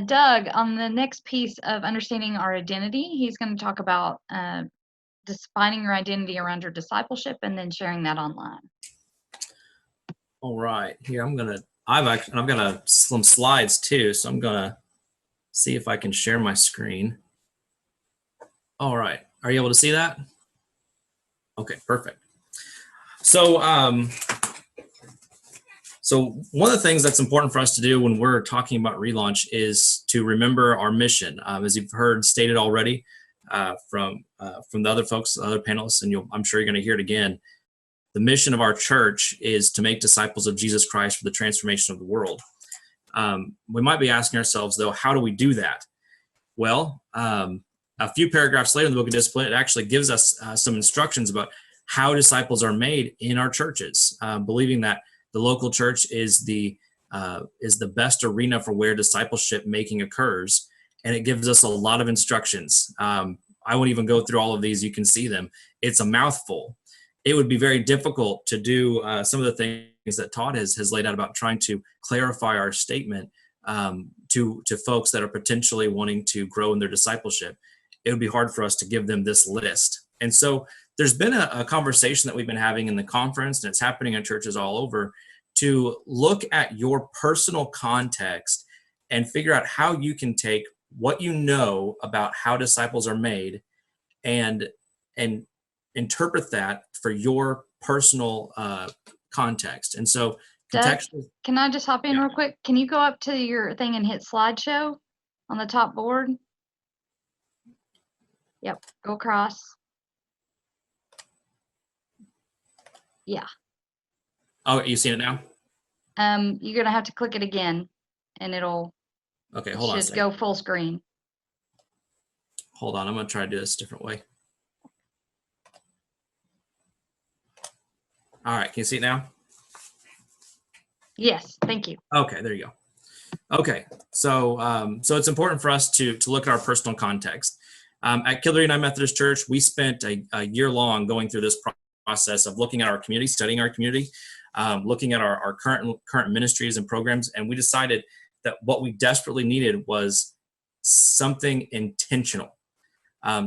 Doug, on the next piece of understanding our identity, he's going to talk about defining your identity around your discipleship and then sharing that online. All right, here I've got some slides too, so I'm gonna see if I can share my screen. All right, are you able to see that? Okay, perfect. So, so one of the things that's important for us to do when we're talking about Relaunch is to remember our mission. As you've heard stated already from the other folks, other panelists, and I'm sure you're going to hear it again. The mission of our church is to make disciples of Jesus Christ for the transformation of the world. We might be asking ourselves, though, how do we do that? Well, a few paragraphs later in the book of Discipline, it actually gives us some instructions about how disciples are made in our churches, believing that the local church is the best arena for where discipleship making occurs, and it gives us a lot of instructions. I won't even go through all of these. You can see them. It's a mouthful. It would be very difficult to do some of the things that Todd has laid out about trying to clarify our statement to folks that are potentially wanting to grow in their discipleship. It would be hard for us to give them this list. And so there's been a conversation that we've been having in the conference, and it's happening in churches all over, to look at your personal context and figure out how you can take what you know about how disciples are made and interpret that for your personal context. And so Doug, can I just hop in real quick? Can you go up to your thing and hit slideshow on the top board? Yep, go across. Yeah. Oh, you seen it now? You're gonna have to click it again, and it'll hold on. Just go full screen. Hold on, I'm gonna try to do this a different way. All right, can you see it now? Yes, thank you. Okay, there you go. Okay, so it's important for us to look at our personal context. At Killdeer United Methodist Church, we spent a year long going through this process of looking at our community, studying our community, looking at our current ministries and programs, and we decided that what we desperately needed was something intentional.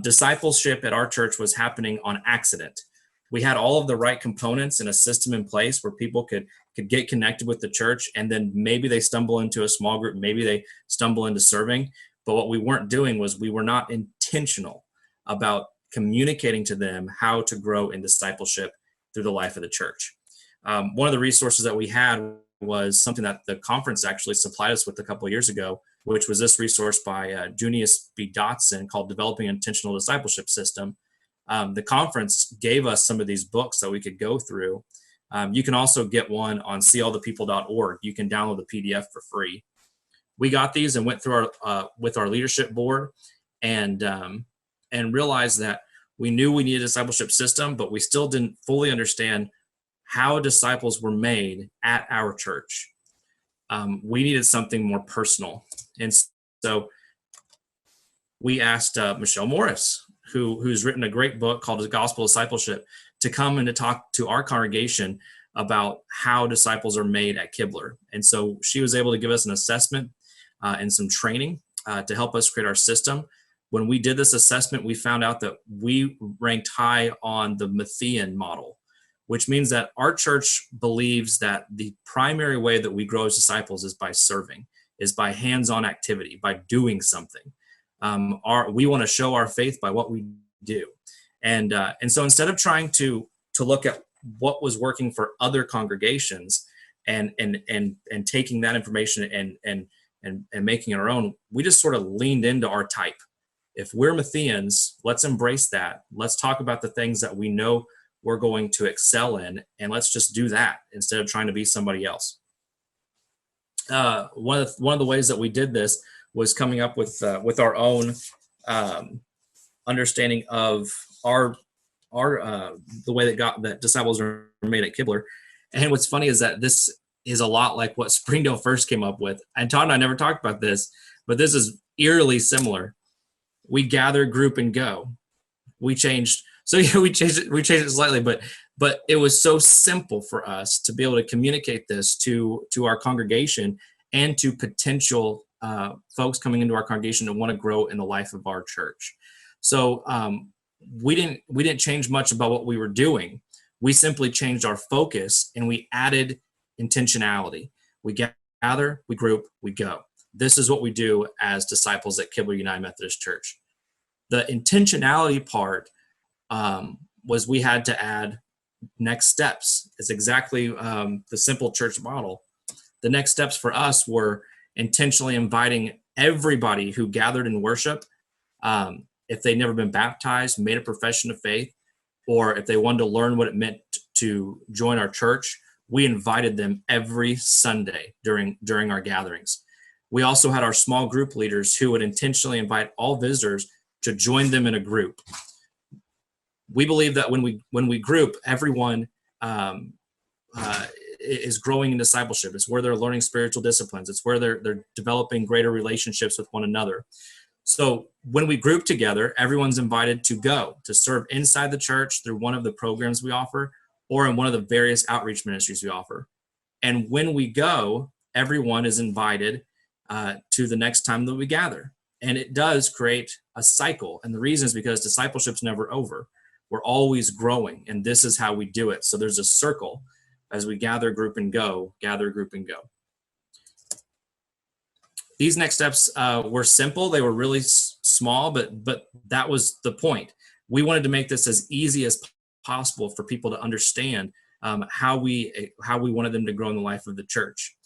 Discipleship at our church was happening on accident. We had all of the right components and a system in place where people could get connected with the church, and then maybe they stumble into a small group, maybe they stumble into serving. But what we weren't doing was we were not intentional about communicating to them how to grow in discipleship through the life of the church. One of the resources that we had was something that the conference actually supplied us with a couple of years ago, which was this resource by Junius B. Dotson called Developing an Intentional Discipleship System. The conference gave us some of these books that we could go through. You can also get one on seeallthepeople.org. You can download the PDF for free. We got these and went through with our leadership board and realized that we knew we needed a discipleship system, but we still didn't fully understand how disciples were made at our church. We needed something more personal. And so we asked Michelle Morris, who's written a great book called The Gospel Discipleship, to come and to talk to our congregation about how disciples are made at Kibler. And so she was able to give us an assessment and some training to help us create our system. When we did this assessment, we found out that we ranked high on the Matthean model, which means that our church believes that the primary way that we grow as disciples is by serving, is by hands-on activity, by doing something. We want to show our faith by what we do. And so instead of trying to look at what was working for other congregations and taking that information and making it our own, we just sort of leaned into our type. If we're Mattheans, let's embrace that. Let's talk about the things that we know we're going to excel in, and let's just do that instead of trying to be somebody else. One of the ways that we did this was coming up with our own understanding of our the way that disciples are made at Kibler. And what's funny is that this is a lot like what Springdale first came up with. And Todd and I never talked about this, but this is eerily similar. We gather, group, and go. We changed it slightly, but it was so simple for us to be able to communicate this to our congregation and to potential folks coming into our congregation and want to grow in the life of our church. So we didn't change much about what we were doing. We simply changed our focus and we added intentionality. We gather, we group, we go. This is what we do as disciples at Kibler United Methodist Church. The intentionality part was we had to add next steps. It's exactly the simple church model. The next steps for us were intentionally inviting everybody who gathered in worship, if they'd never been baptized, made a profession of faith, or if they wanted to learn what it meant to join our church, we invited them every Sunday during our gatherings. We also had our small group leaders who would intentionally invite all visitors to join them in a group. We believe that when we group, everyone is growing in discipleship. It's where they're learning spiritual disciplines. It's where they're developing greater relationships with one another. So when we group together, everyone's invited to go to serve inside the church through one of the programs we offer or in one of the various outreach ministries we offer. And when we go, everyone is invited to the next time that we gather. And it does create a cycle. And the reason is because discipleship's never over. We're always growing, and this is how we do it. So there's a circle as we gather, group, and go, gather, group, and go. These next steps were simple. They were really small, but that was the point. We wanted to make this as easy as possible for people to understand how we wanted them to grow in the life of the church.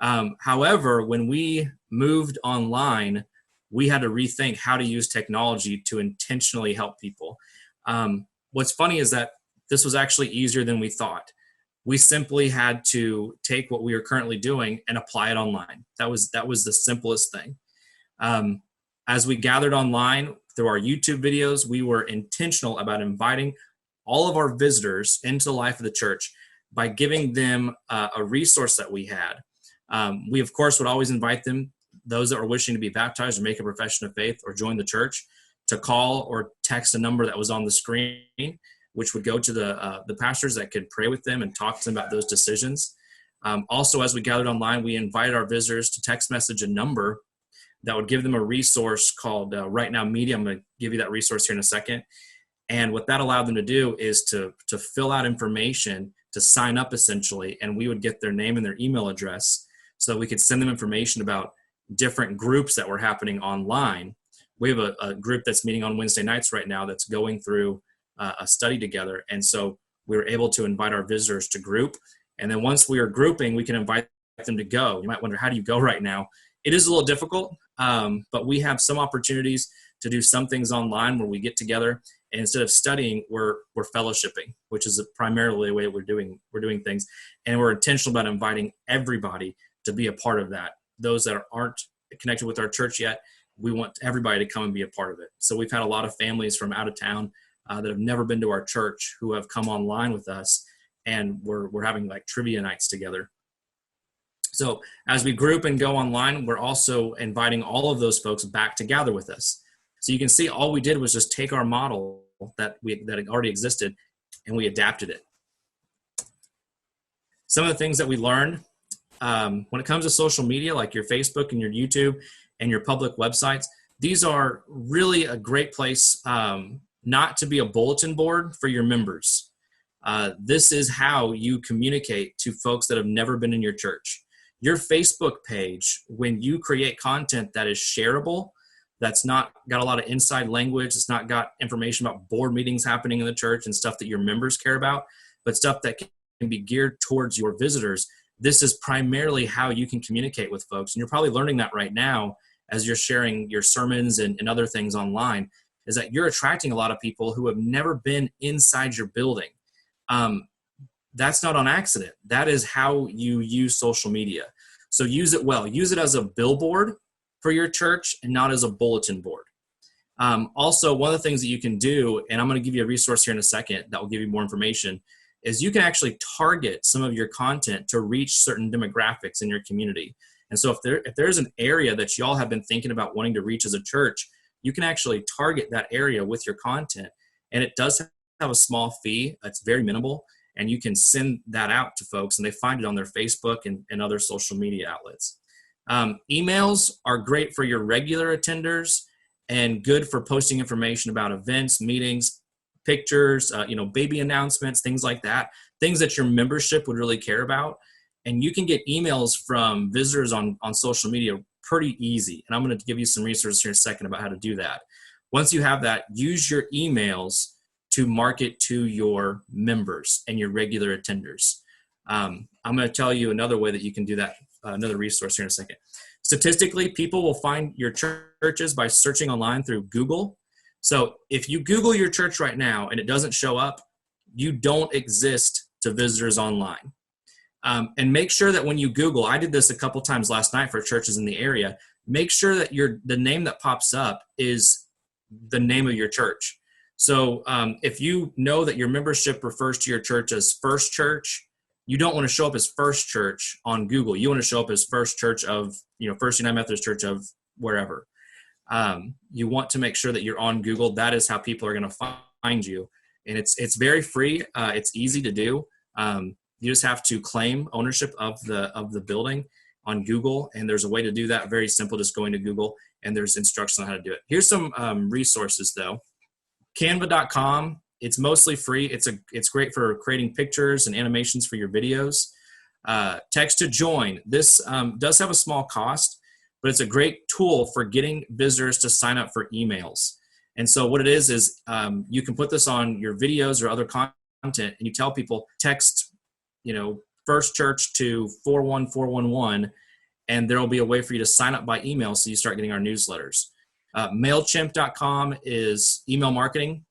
However, when we moved online, we had to rethink how to use technology to intentionally help people. What's funny is that this was actually easier than we thought. We simply had to take what we are currently doing and apply it online. That was the simplest thing. As we gathered online through our YouTube videos, we were intentional about inviting all of our visitors into the life of the church by giving them a resource that we had. We, of course, would always invite them, those that were wishing to be baptized or make a profession of faith or join the church, to call or text a number that was on the screen, which would go to the pastors that could pray with them and talk to them about those decisions. Also, as we gathered online, we invited our visitors to text message a number that would give them a resource called Right Now Media. I'm going to give you that resource here in a second. And what that allowed them to do is to fill out information, to sign up essentially, and we would get their name and their email address so that we could send them information about different groups that were happening online. We have a group that's meeting on Wednesday nights right now that's going through a study together. And so we were able to invite our visitors to group. And then once we are grouping, we can invite them to go. You might wonder, how do you go right now? It is a little difficult, but we have some opportunities to do some things online where we get together. And instead of studying, we're fellowshipping, which is primarily the way we're doing things. And we're intentional about inviting everybody to be a part of that. Those that aren't connected with our church yet, we want everybody to come and be a part of it. So we've had a lot of families from out of town that have never been to our church who have come online with us, and we're having like trivia nights together. So as we group and go online, we're also inviting all of those folks back to gather with us. So you can see all we did was just take our model that already existed and we adapted it. Some of the things that we learned when it comes to social media, like your Facebook and your YouTube and your public websites, these are really a great place not to be a bulletin board for your members. This is how you communicate to folks that have never been in your church. Your Facebook page, when you create content that is shareable, that's not got a lot of inside language, it's not got information about board meetings happening in the church and stuff that your members care about, but stuff that can be geared towards your visitors, this is primarily how you can communicate with folks. And you're probably learning that right now as you're sharing your sermons and other things online, is that you're attracting a lot of people who have never been inside your building. That's not on accident. That is how you use social media. So use it well. Use it as a billboard for your church and not as a bulletin board. Also, one of the things that you can do, and I'm going to give you a resource here in a second that will give you more information, is you can actually target some of your content to reach certain demographics in your community. And so if there's an area that y'all have been thinking about wanting to reach as a church, you can actually target that area with your content. And it does have a small fee. It's very minimal. And you can send that out to folks and they find it on their Facebook and other social media outlets. Emails are great for your regular attenders and good for posting information about events, meetings, pictures, baby announcements, things like that, things that your membership would really care about. And you can get emails from visitors on social media pretty easy. And I'm going to give you some resources here in a second about how to do that. Once you have that, use your emails to market to your members and your regular attenders. I'm going to tell you another way that you can do that, another resource here in a second. Statistically, people will find your churches by searching online through Google. So if you Google your church right now and it doesn't show up, you don't exist to visitors online. And make sure that when you Google, I did this a couple times last night for churches in the area, make sure that the name that pops up is the name of your church. So if you know that your membership refers to your church as First Church, you don't want to show up as First Church on Google. You want to show up as First Church of, First United Methodist Church of wherever. You want to make sure that you're on Google. That is how people are going to find you. And it's very free. It's easy to do. You just have to claim ownership of the building on Google. And there's a way to do that. Very simple, just going to Google, and there's instructions on how to do it. Here's some resources though. Canva.com. It's mostly free. It's great for creating pictures and animations for your videos. Text to join. This does have a small cost, but it's a great tool for getting visitors to sign up for emails. And so what it is you can put this on your videos or other content, and you tell people text, First Church to 41411, and there will be a way for you to sign up by email so you start getting our newsletters. MailChimp.com is email marketing.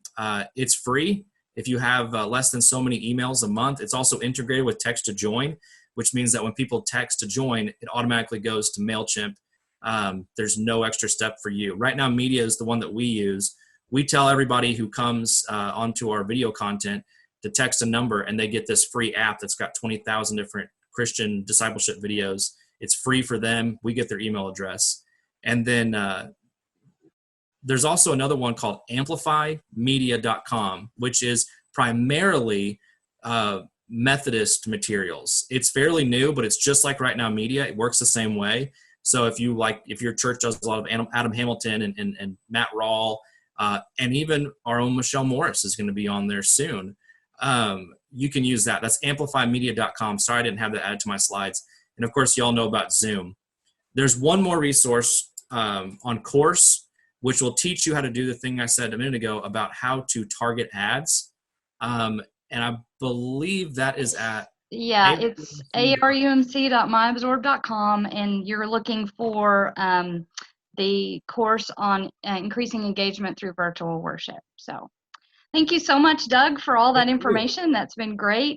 It's free if you have less than so many emails a month. It's also integrated with text to join, which means that when people text to join, it automatically goes to MailChimp. There's no extra step for you. Right Now Media is the one that we use. We tell everybody who comes onto our video content to text a number, and they get this free app that's got 20,000 different Christian discipleship videos. It's free for them. We get their email address. And then there's also another one called amplifymedia.com, which is primarily Methodist materials. It's fairly new, but it's just like Right Now Media. It works the same way. So if your church does a lot of Adam Hamilton and Matt Rawle, and even our own Michelle Morris is going to be on there soon, you can use that. That's amplifymedia.com. Sorry, I didn't have that added to my slides. And of course, you all know about Zoom. There's one more resource on Course, which will teach you how to do the thing I said a minute ago about how to target ads. And I believe that is at... Yeah, it's arumc.myabsorb.com, and you're looking for the course on increasing engagement through virtual worship. So thank you so much, Doug, for all that information. That's been great.